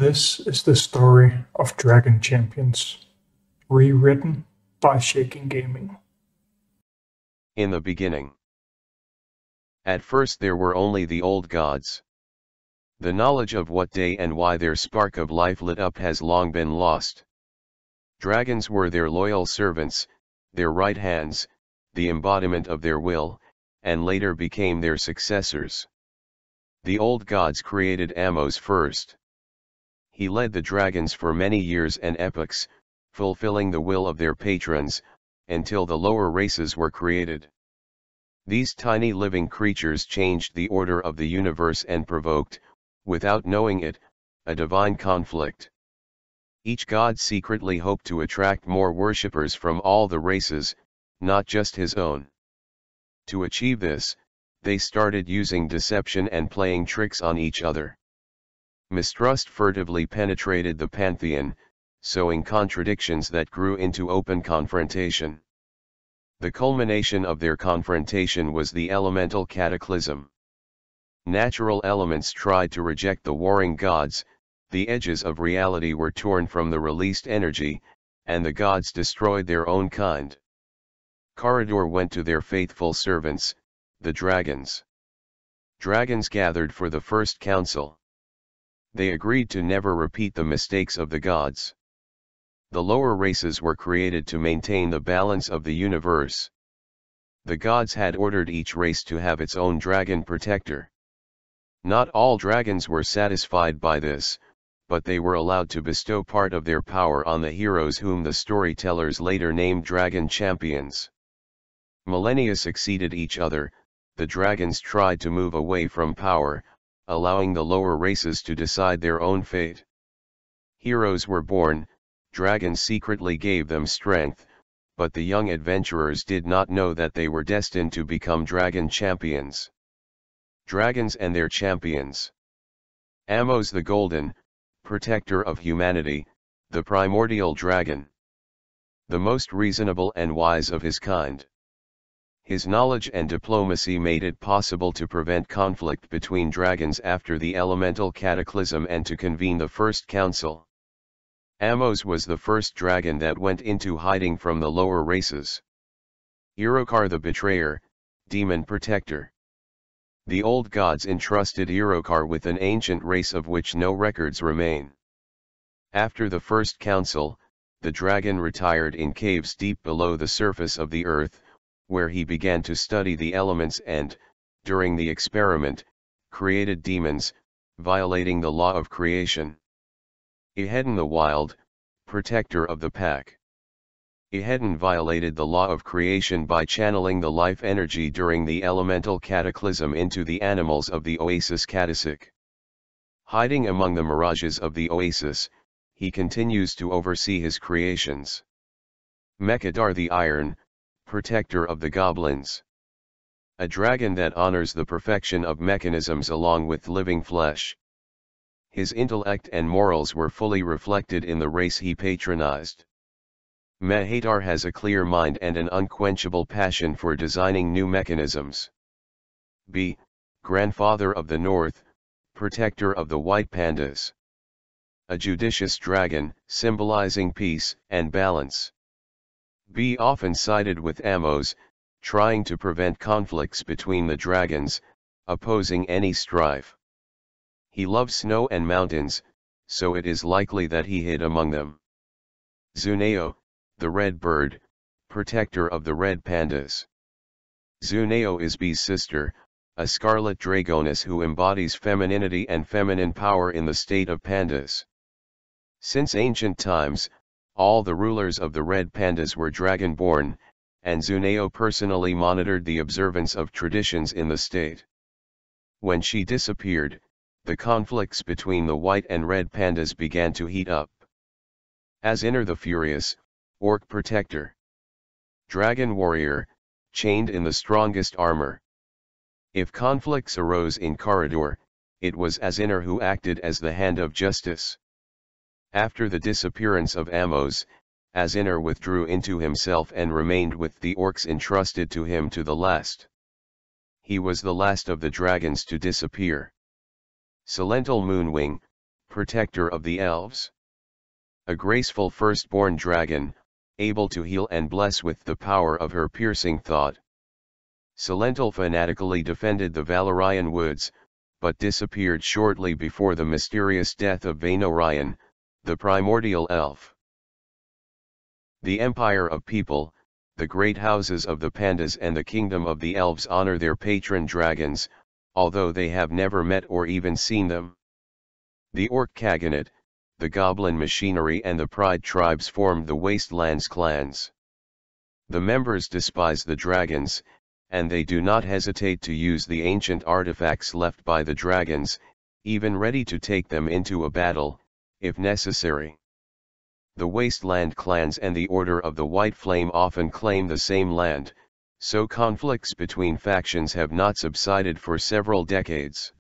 This is the story of Dragon Champions, rewritten by Shaken Gaming. In the beginning. At first there were only the old gods. The knowledge of what day and why their spark of life lit up has long been lost. Dragons were their loyal servants, their right hands, the embodiment of their will, and later became their successors. The old gods created Amos first. He led the dragons for many years and epochs, fulfilling the will of their patrons, until the lower races were created. These tiny living creatures changed the order of the universe and provoked, without knowing it, a divine conflict. Each god secretly hoped to attract more worshippers from all the races, not just his own. To achieve this, they started using deception and playing tricks on each other. Mistrust furtively penetrated the pantheon, sowing contradictions that grew into open confrontation. The culmination of their confrontation was the elemental cataclysm. Natural elements tried to reject the warring gods, the edges of reality were torn from the released energy, and the gods destroyed their own kind. Corridor went to their faithful servants, the dragons. Dragons gathered for the first council. They agreed to never repeat the mistakes of the gods. The lower races were created to maintain the balance of the universe. The gods had ordered each race to have its own dragon protector. Not all dragons were satisfied by this, but they were allowed to bestow part of their power on the heroes whom the storytellers later named dragon champions. Millennia succeeded each other, the dragons tried to move away from power, allowing the lower races to decide their own fate. Heroes were born, dragons secretly gave them strength, but the young adventurers did not know that they were destined to become dragon champions. Dragons and their champions. Amos the Golden, protector of humanity, the Primordial Dragon. The most reasonable and wise of his kind. His knowledge and diplomacy made it possible to prevent conflict between dragons after the elemental cataclysm and to convene the first council. Amos was the first dragon that went into hiding from the lower races. Irokar the Betrayer, demon protector. The old gods entrusted Irokar with an ancient race of which no records remain. After the first council, the dragon retired in caves deep below the surface of the earth, where he began to study the elements and, during the experiment, created demons, violating the law of creation. Ihedin the Wild, protector of the pack. Ihedin violated the law of creation by channeling the life energy during the elemental cataclysm into the animals of the oasis Kadasik. Hiding among the mirages of the oasis, he continues to oversee his creations. Mekadar the Iron, protector of the goblins. A dragon that honors the perfection of mechanisms along with living flesh. His intellect and morals were fully reflected in the race he patronized. Mahadar has a clear mind and an unquenchable passion for designing new mechanisms. B. Grandfather of the North, protector of the white pandas. A judicious dragon, symbolizing peace and balance. B. Often sided with Amos, trying to prevent conflicts between the dragons, opposing any strife. He loves snow and mountains, so it is likely that he hid among them. Zuneo, the red bird, protector of the red pandas. Zuneo is B's sister, a scarlet dragoness who embodies femininity and feminine power in the state of pandas. Since ancient times, all the rulers of the red pandas were dragon-born, and Zuneo personally monitored the observance of traditions in the state. When she disappeared, the conflicts between the white and red pandas began to heat up. Aziner the Furious, orc protector. Dragon warrior, chained in the strongest armor. If conflicts arose in Corridor, it was Aziner who acted as the hand of justice. After the disappearance of Amos, Aziner withdrew into himself and remained with the orcs entrusted to him to the last. He was the last of the dragons to disappear. Silental Moonwing, protector of the elves. A graceful firstborn dragon, able to heal and bless with the power of her piercing thought. Sylental fanatically defended the Valerian woods, but disappeared shortly before the mysterious death of Vainorion, the primordial elf. The empire of people, the great houses of the Pandas and the kingdom of the elves honor their patron dragons, although they have never met or even seen them. The Orc Khaganate, the Goblin Machinery and the Pride tribes formed the Wastelands clans. The members despise the dragons, and they do not hesitate to use the ancient artifacts left by the dragons, even ready to take them into a battle, if necessary. The Wasteland clans and the Order of the White Flame often claim the same land, so conflicts between factions have not subsided for several decades.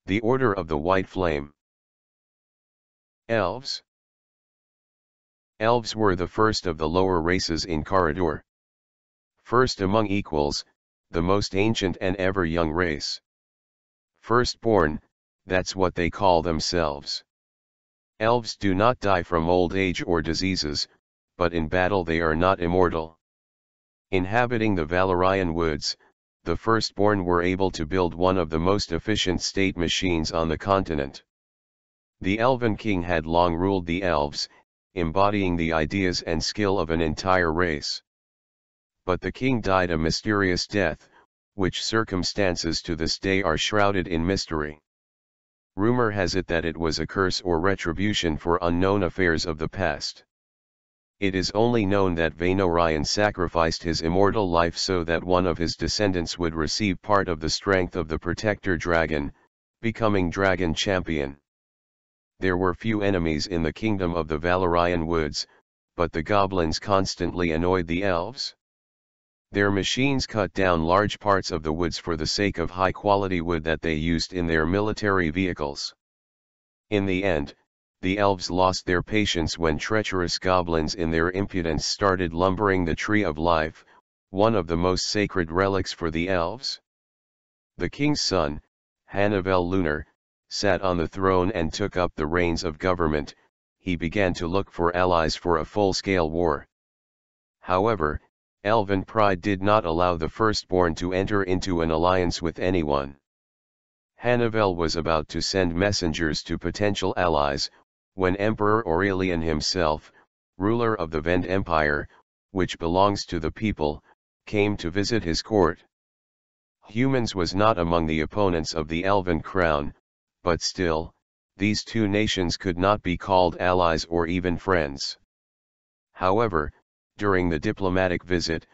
The Order of the White Flame. Elves. Elves were the first of the lower races in Corridor. First among equals, the most ancient and ever young race. Firstborn, that's what they call themselves. Elves do not die from old age or diseases, but in battle they are not immortal. Inhabiting the Valerian woods, the firstborn were able to build one of the most efficient state machines on the continent. The Elven King had long ruled the elves, embodying the ideas and skill of an entire race. But the king died a mysterious death, which circumstances to this day are shrouded in mystery. Rumor has it that it was a curse or retribution for unknown affairs of the past. It is only known that Vainorion sacrificed his immortal life so that one of his descendants would receive part of the strength of the protector dragon, becoming dragon champion. There were few enemies in the kingdom of the Valerian woods, but the goblins constantly annoyed the elves. Their machines cut down large parts of the woods for the sake of high-quality wood that they used in their military vehicles. In the end, the elves lost their patience when treacherous goblins in their impudence started lumbering the Tree of Life, one of the most sacred relics for the elves. The king's son, Hanavel Lunar, sat on the throne and took up the reins of government. He began to look for allies for a full-scale war. However, Elven pride did not allow the firstborn to enter into an alliance with anyone. Hanavel was about to send messengers to potential allies, when Emperor Aurelian himself, ruler of the Vend Empire, which belongs to the people, came to visit his court. Humans was not among the opponents of the Elven crown, but still, these two nations could not be called allies or even friends. However, during the diplomatic visit,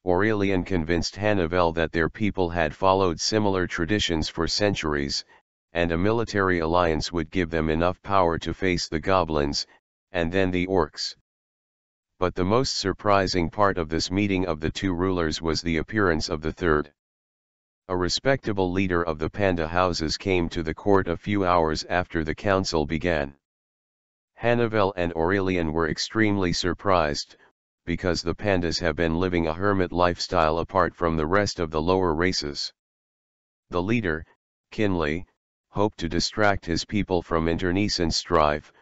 Aurelian convinced Hanavel that their people had followed similar traditions for centuries, and a military alliance would give them enough power to face the goblins, and then the orcs. But the most surprising part of this meeting of the two rulers was the appearance of the third. A respectable leader of the Panda houses came to the court a few hours after the council began. Hanavel and Aurelian were extremely surprised, because the Pandas have been living a hermit lifestyle apart from the rest of the lower races. The leader, Kinley, hoped to distract his people from internecine strife,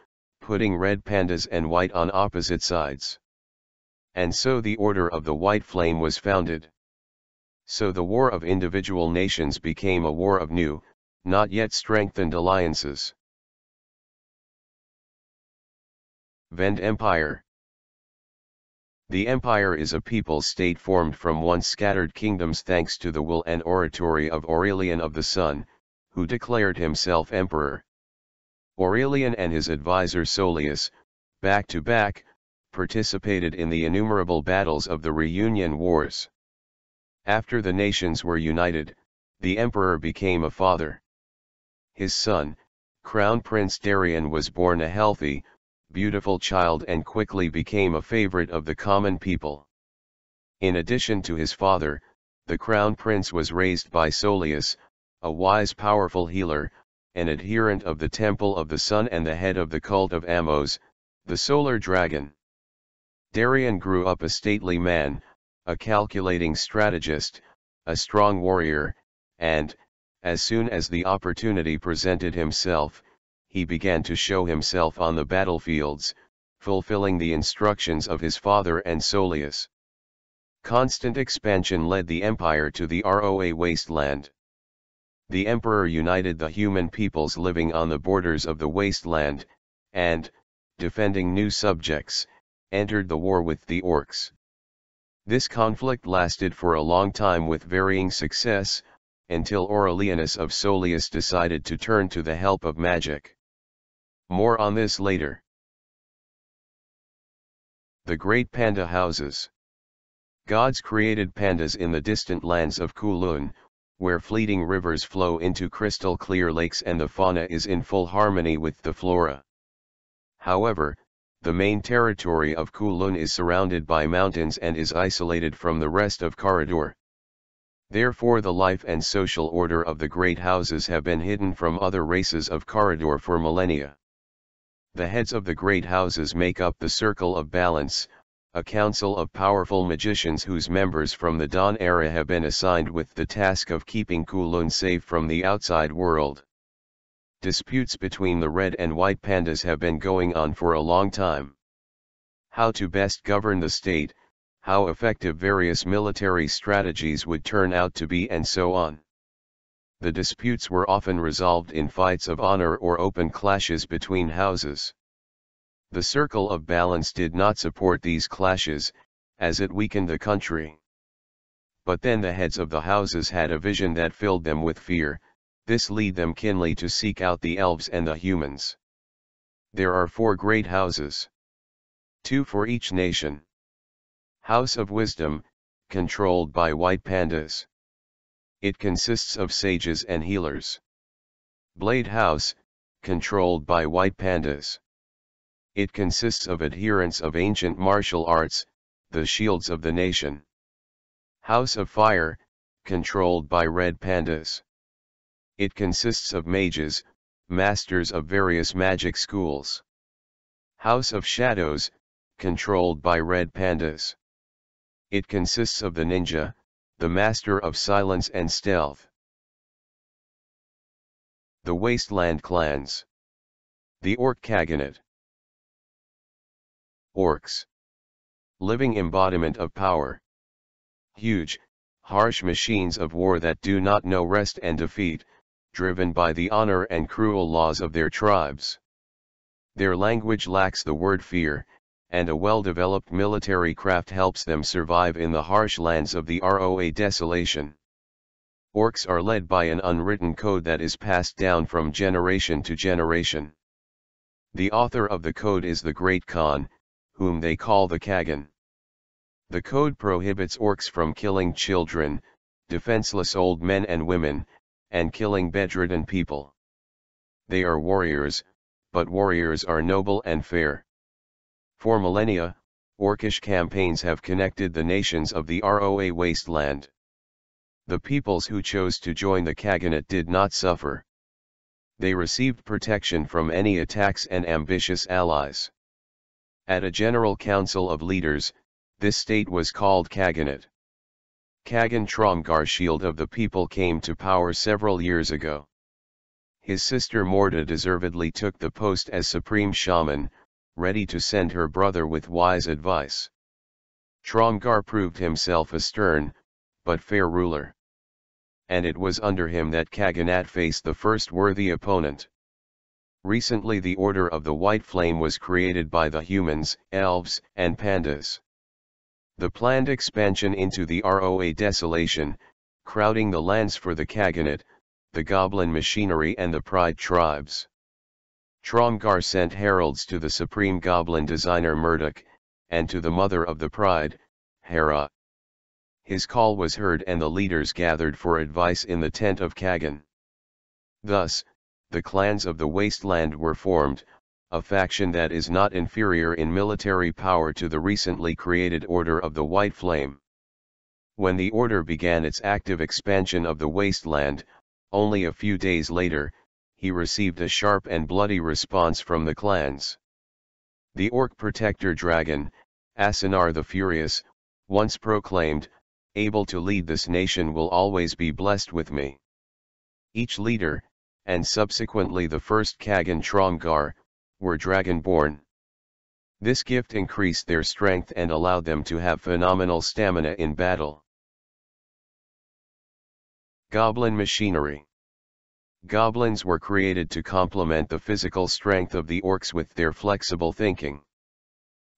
putting red pandas and white on opposite sides. And so the Order of the White Flame was founded. So the war of individual nations became a war of new, not yet strengthened alliances. Vend Empire. The empire is a people-state formed from once scattered kingdoms thanks to the will and oratory of Aurelian of the Sun, who declared himself emperor. Aurelian and his advisor Solius, back to back, participated in the innumerable battles of the Reunion Wars. After the nations were united, the emperor became a father. His son, Crown Prince Darian, was born a healthy, beautiful child and quickly became a favorite of the common people. In addition to his father, the crown prince was raised by Solius, a wise powerful healer, an adherent of the Temple of the Sun and the head of the cult of Amos, the solar dragon. Darian grew up a stately man, a calculating strategist, a strong warrior, and, as soon as the opportunity presented himself, he began to show himself on the battlefields, fulfilling the instructions of his father and Soleus. Constant expansion led the empire to the Roa wasteland. The emperor united the human peoples living on the borders of the wasteland, and, defending new subjects, entered the war with the orcs. This conflict lasted for a long time with varying success, until Aurelianus of Soleus decided to turn to the help of magic. More on this later. The Great Panda Houses. Gods created pandas in the distant lands of Kulun, where fleeting rivers flow into crystal clear lakes and the fauna is in full harmony with the flora. However, the main territory of Kulun is surrounded by mountains and is isolated from the rest of Corridor. Therefore the life and social order of the great houses have been hidden from other races of Corridor for millennia. The heads of the great houses make up the Circle of Balance, a council of powerful magicians whose members from the Dawn era have been assigned with the task of keeping Kulun safe from the outside world. Disputes between the red and white pandas have been going on for a long time. How to best govern the state, how effective various military strategies would turn out to be, and so on. The disputes were often resolved in fights of honor or open clashes between houses. The Circle of Balance did not support these clashes, as it weakened the country. But then the heads of the houses had a vision that filled them with fear. This led them keenly to seek out the elves and the humans. There are 4 great houses. 2 for each nation. House of Wisdom, controlled by white pandas. It consists of sages and healers. Blade House, controlled by white pandas. It consists of adherents of ancient martial arts, the shields of the nation. House of Fire, controlled by red pandas. It consists of mages, masters of various magic schools. House of Shadows, controlled by red pandas. It consists of the ninja, the master of silence and stealth. The Wasteland Clans. The Orc Khaganate. Orcs. Living embodiment of power. Huge, harsh machines of war that do not know rest and defeat, driven by the honor and cruel laws of their tribes. Their language lacks the word fear, and a well-developed military craft helps them survive in the harsh lands of the Roa desolation. Orcs are led by an unwritten code that is passed down from generation to generation. The author of the code is the Great Khan, whom they call the Khagan. The code prohibits orcs from killing children, defenseless old men and women, and killing bedridden people. They are warriors, but warriors are noble and fair. For millennia, orcish campaigns have connected the nations of the Roa wasteland. The peoples who chose to join the Khaganate did not suffer. They received protection from any attacks and ambitious allies. At a general council of leaders, this state was called Khaganate. Khagan Tromgar, Shield of the People, came to power several years ago. His sister Morda deservedly took the post as supreme shaman, ready to send her brother with wise advice. Tromgar proved himself a stern, but fair ruler. And it was under him that Khaganate faced the first worthy opponent. Recently the Order of the White Flame was created by the humans, elves, and pandas. The planned expansion into the Roa desolation, crowding the lands for the Khaganate, the goblin machinery and the pride tribes. Tromgar sent heralds to the supreme goblin designer Murdoch, and to the mother of the pride, Hera. His call was heard and the leaders gathered for advice in the tent of Khagan. Thus, the clans of the wasteland were formed, a faction that is not inferior in military power to the recently created Order of the White Flame. When the order began its active expansion of the wasteland, only a few days later, he received a sharp and bloody response from the clans. The Orc Protector Dragon, Asenar the Furious, once proclaimed, "Able to lead this nation will always be blessed with me." Each leader, and subsequently the first Kagan Tromgar, were dragonborn. This gift increased their strength and allowed them to have phenomenal stamina in battle. Goblin machinery. Goblins were created to complement the physical strength of the orcs with their flexible thinking.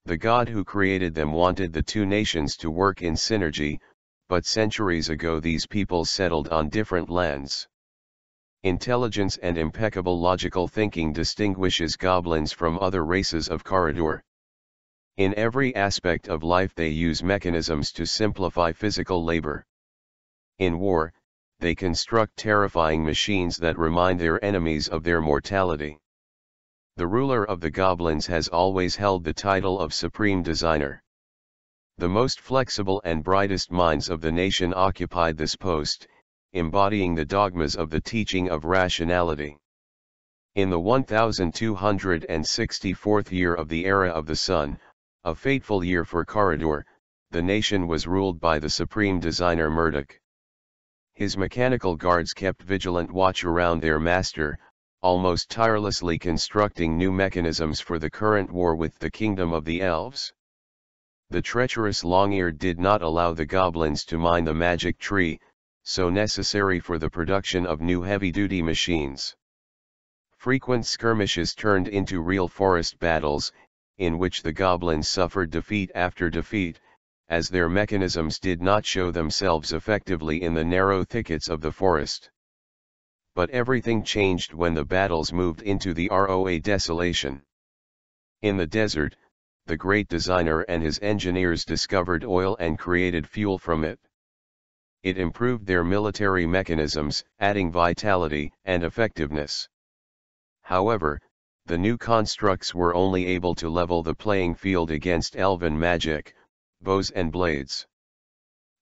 The god who created them wanted the two nations to work in synergy, but centuries ago these peoples settled on different lands. Intelligence and impeccable logical thinking distinguishes goblins from other races of Corridor. In every aspect of life they use mechanisms to simplify physical labor. In war, they construct terrifying machines that remind their enemies of their mortality. The ruler of the goblins has always held the title of Supreme Designer. The most flexible and brightest minds of the nation occupied this post, embodying the dogmas of the teaching of rationality. In the 1264th year of the Era of the Sun, a fateful year for Corridor, the nation was ruled by the Supreme Designer Murdoch. His mechanical guards kept vigilant watch around their master, almost tirelessly constructing new mechanisms for the current war with the kingdom of the Elves. The treacherous Long-Eared did not allow the goblins to mine the magic tree, so necessary for the production of new heavy-duty machines. Frequent skirmishes turned into real forest battles, in which the goblins suffered defeat after defeat, as their mechanisms did not show themselves effectively in the narrow thickets of the forest. But everything changed when the battles moved into the Roa desolation. In the desert, the great designer and his engineers discovered oil and created fuel from it. It improved their military mechanisms, adding vitality and effectiveness. However, the new constructs were only able to level the playing field against elven magic, bows and blades.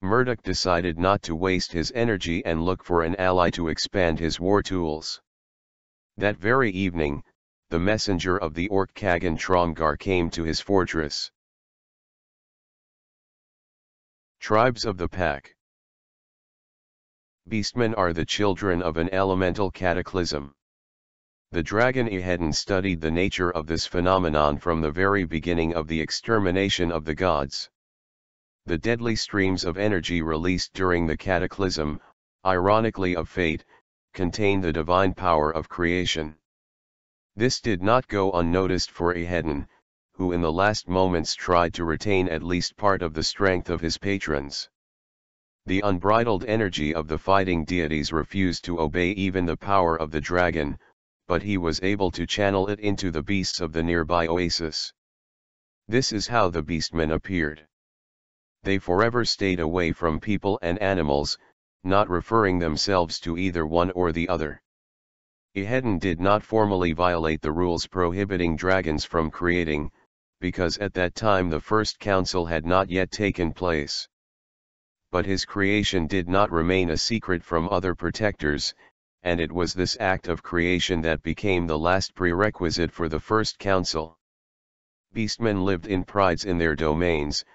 Murdoch decided not to waste his energy and look for an ally to expand his war tools. That very evening, the messenger of the orc Kagan Tromgar came to his fortress. Tribes of the Pack. Beastmen are the children of an elemental cataclysm. The dragon Ehedin studied the nature of this phenomenon from the very beginning of the extermination of the gods. The deadly streams of energy released during the cataclysm, ironically of fate, contain the divine power of creation. This did not go unnoticed for Ehedin, who in the last moments tried to retain at least part of the strength of his patrons. The unbridled energy of the fighting deities refused to obey even the power of the dragon, but he was able to channel it into the beasts of the nearby oasis. This is how the beastmen appeared. They forever stayed away from people and animals, not referring themselves to either one or the other. Ehedin did not formally violate the rules prohibiting dragons from creating, because at that time the first council had not yet taken place. But his creation did not remain a secret from other protectors, and it was this act of creation that became the last prerequisite for the first council. Beastmen lived in prides in their domains,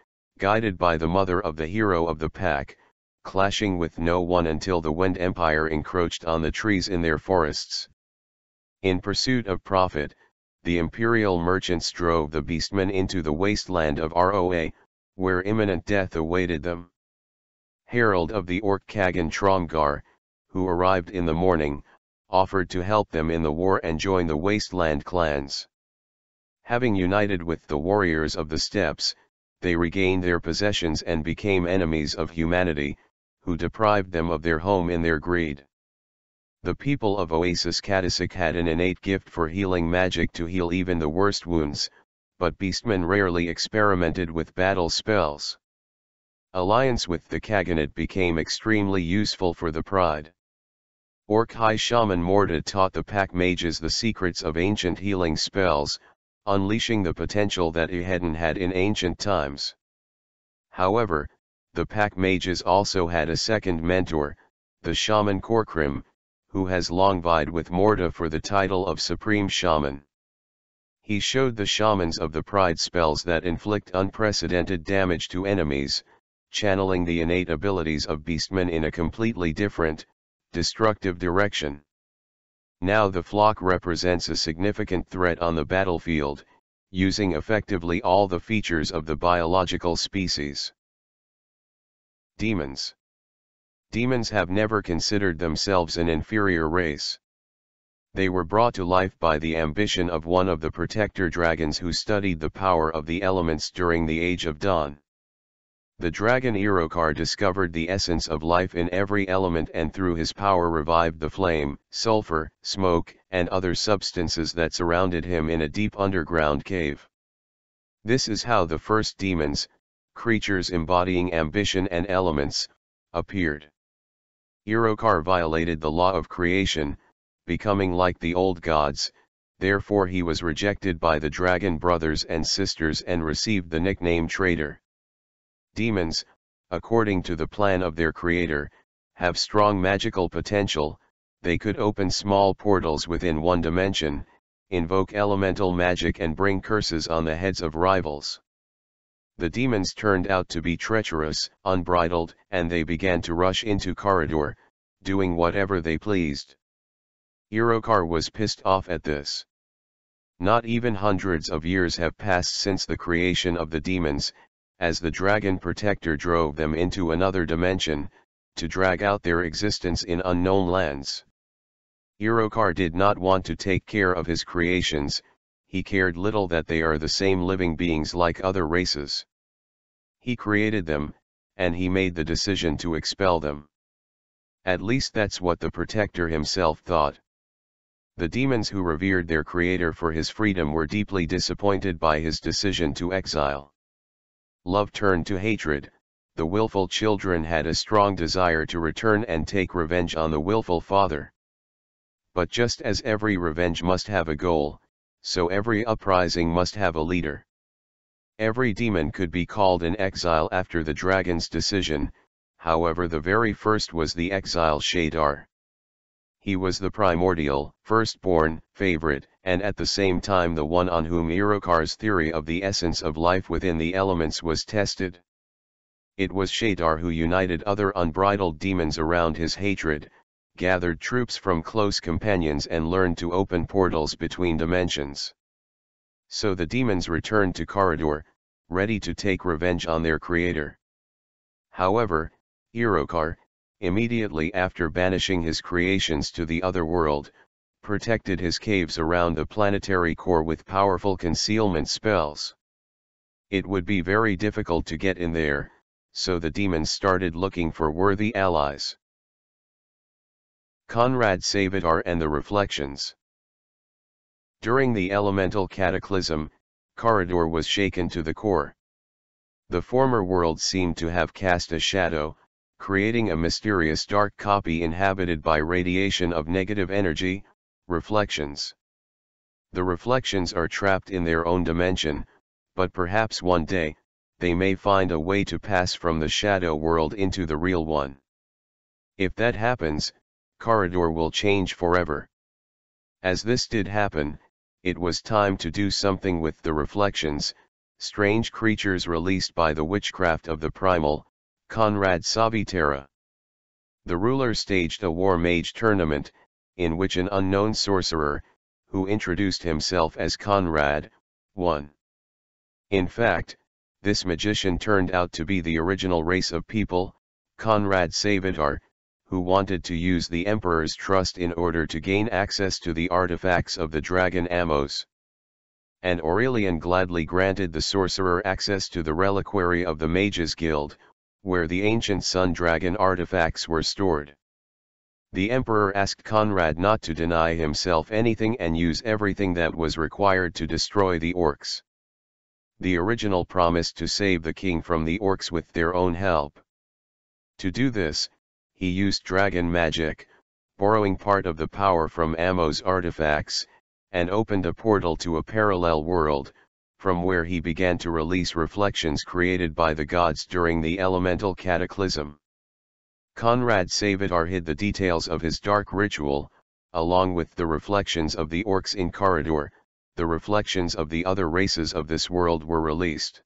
guided by the mother of the hero of the pack, clashing with no one until the Wend Empire encroached on the trees in their forests. In pursuit of profit, the imperial merchants drove the beastmen into the wasteland of Roa, where imminent death awaited them. Herald of the orc Kagan Tromgar, who arrived in the morning, offered to help them in the war and join the wasteland clans. Having united with the warriors of the steppes, they regained their possessions and became enemies of humanity, who deprived them of their home in their greed. The people of Oasis Katasik had an innate gift for healing magic to heal even the worst wounds, but beastmen rarely experimented with battle spells. Alliance with the Khaganate became extremely useful for the pride. Orc High Shaman Morda taught the pack mages the secrets of ancient healing spells, unleashing the potential that Ehedin had in ancient times. However, the pack mages also had a second mentor, the Shaman Korkrim, who has long vied with Morda for the title of Supreme Shaman. He showed the shamans of the pride spells that inflict unprecedented damage to enemies, channeling the innate abilities of beastmen in a completely different, destructive direction. Now the flock represents a significant threat on the battlefield, using effectively all the features of the biological species. Demons. Demons have never considered themselves an inferior race. They were brought to life by the ambition of one of the protector dragons who studied the power of the elements during the Age of Dawn. The dragon Irokar discovered the essence of life in every element and through his power revived the flame, sulfur, smoke, and other substances that surrounded him in a deep underground cave. This is how the first demons, creatures embodying ambition and elements, appeared. Irokar violated the law of creation, becoming like the old gods, therefore he was rejected by the dragon brothers and sisters and received the nickname traitor. Demons, according to the plan of their creator, have strong magical potential. They could open small portals within one dimension, invoke elemental magic and bring curses on the heads of rivals. The demons turned out to be treacherous, unbridled, and they began to rush into Corridor, doing whatever they pleased. Irokar was pissed off at this. Not even hundreds of years have passed since the creation of the demons, as the dragon protector drove them into another dimension, to drag out their existence in unknown lands. Irokar did not want to take care of his creations, he cared little that they are the same living beings like other races. He created them, and he made the decision to expel them. At least that's what the protector himself thought. The demons who revered their creator for his freedom were deeply disappointed by his decision to exile. Love turned to hatred. The willful children had a strong desire to return and take revenge on the willful father. But just as every revenge must have a goal, so every uprising must have a leader. Every demon could be called an exile after the dragon's decision, however the very first was the exile Shadar. He was the primordial, firstborn, favorite, and at the same time the one on whom Irokar's theory of the essence of life within the elements was tested. It was Shadar who united other unbridled demons around his hatred, gathered troops from close companions and learned to open portals between dimensions. So the demons returned to Corridor, ready to take revenge on their creator. However, Irokar, immediately after banishing his creations to the other world, protected his caves around the planetary core with powerful concealment spells. It would be very difficult to get in there, so the demons started looking for worthy allies. Conrad Savitar and the Reflections. During the elemental cataclysm, Corridor was shaken to the core. The former world seemed to have cast a shadow, creating a mysterious dark copy inhabited by radiation of negative energy, reflections. The reflections are trapped in their own dimension, but perhaps one day, they may find a way to pass from the shadow world into the real one. If that happens, Corridor will change forever. As this did happen, it was time to do something with the reflections, strange creatures released by the witchcraft of the primal, Conrad Savitera. The ruler staged a war mage tournament, in which an unknown sorcerer, who introduced himself as Conrad, won. In fact, this magician turned out to be the original race of people, Conrad Savitar, who wanted to use the Emperor's trust in order to gain access to the artifacts of the dragon Amos. And Aurelian gladly granted the sorcerer access to the reliquary of the Mages Guild, where the ancient sun dragon artifacts were stored. The Emperor asked Conrad not to deny himself anything and use everything that was required to destroy the orcs. The original promised to save the king from the orcs with their own help. To do this, he used dragon magic, borrowing part of the power from Amos' artifacts, and opened a portal to a parallel world, from where he began to release reflections created by the gods during the elemental cataclysm. Conrad Savitar hid the details of his dark ritual, along with the reflections of the orcs in Corridor. The reflections of the other races of this world were released.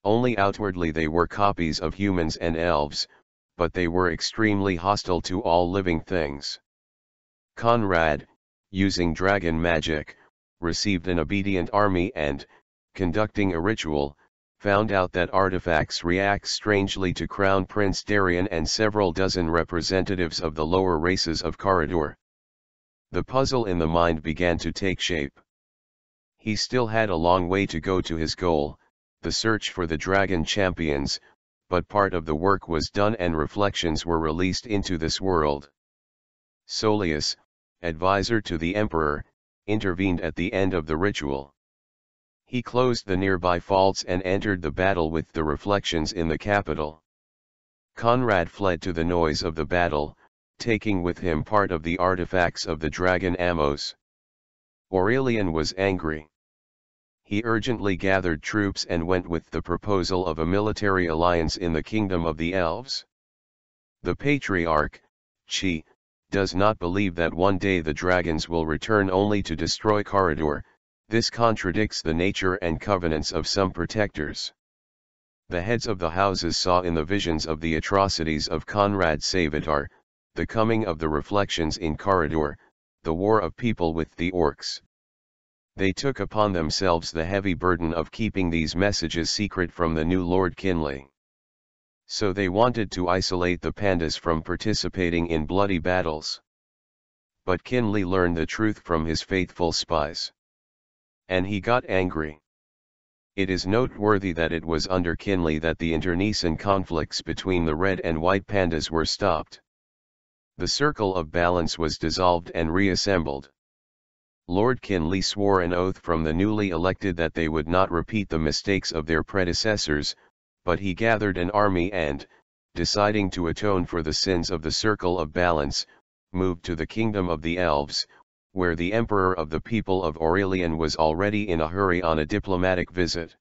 Only outwardly they were copies of humans and elves, but they were extremely hostile to all living things. Conrad, using dragon magic, received an obedient army and, conducting a ritual, found out that artifacts react strangely to Crown Prince Darien and several dozen representatives of the lower races of Corridor. The puzzle in the mind began to take shape. He still had a long way to go to his goal, the search for the dragon champions, but part of the work was done and reflections were released into this world. Soleus, advisor to the emperor, intervened at the end of the ritual. He closed the nearby faults and entered the battle with the reflections in the capital. Conrad fled to the noise of the battle, taking with him part of the artifacts of the dragon Amos. Aurelian was angry. He urgently gathered troops and went with the proposal of a military alliance in the kingdom of the Elves. The patriarch, Chi, does not believe that one day the dragons will return only to destroy Corridor. This contradicts the nature and covenants of some protectors. The heads of the houses saw in the visions of the atrocities of Conrad Savitar, the coming of the reflections in Corridor, the war of people with the orcs. They took upon themselves the heavy burden of keeping these messages secret from the new Lord Kinley. So they wanted to isolate the Pandas from participating in bloody battles. But Kinley learned the truth from his faithful spies. And he got angry. It is noteworthy that it was under Kinley that the internecine conflicts between the red and white pandas were stopped. The circle of balance was dissolved and reassembled. Lord Kinley swore an oath from the newly elected that they would not repeat the mistakes of their predecessors, but he gathered an army and, deciding to atone for the sins of the circle of balance, moved to the kingdom of the Elves, where the emperor of the people of Aurelian was already in a hurry on a diplomatic visit.